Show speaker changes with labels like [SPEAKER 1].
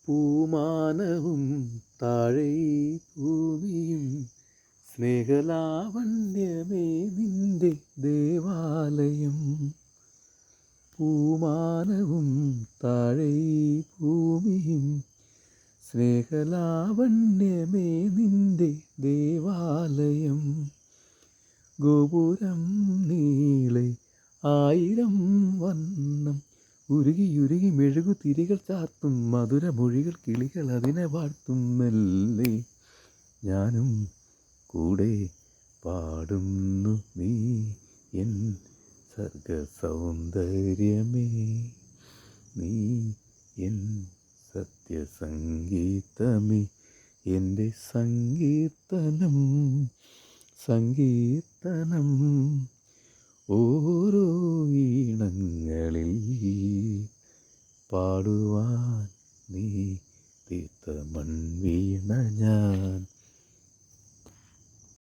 [SPEAKER 1] പൂമാനവും താഴെ ഭൂമിയും സ്നേഹലാവണ്യമേ നിന്റെ ദേവാലയം. പൂമാനവും താഴെ ഭൂമിയും സ്നേഹലാവണ്യമേ നിന്റെ ദേവാലയം. ഗോപുരം നീളെ 1000 വർണ്ണം ഉരുകിയുരുകി മെഴുകു തിരികൾ ചാർത്തും മധുരമൊഴികൾ കിളികൾ അതിനെ വാഴ്ത്തും. മെല്ലെ ഞാനും കൂടെ പാടുന്നു, നീ എൻ സർഗസൗന്ദര്യമേ, നീ എൻ സത്യസംഗീതമേ, എൻ്റെ സങ്കീർത്തനം സങ്കീർത്തനം. ഓരോ ഈണങ്ങളിൽ പാടുവാൻ നീ തീർത്ത മൺവീണ ഞാൻ.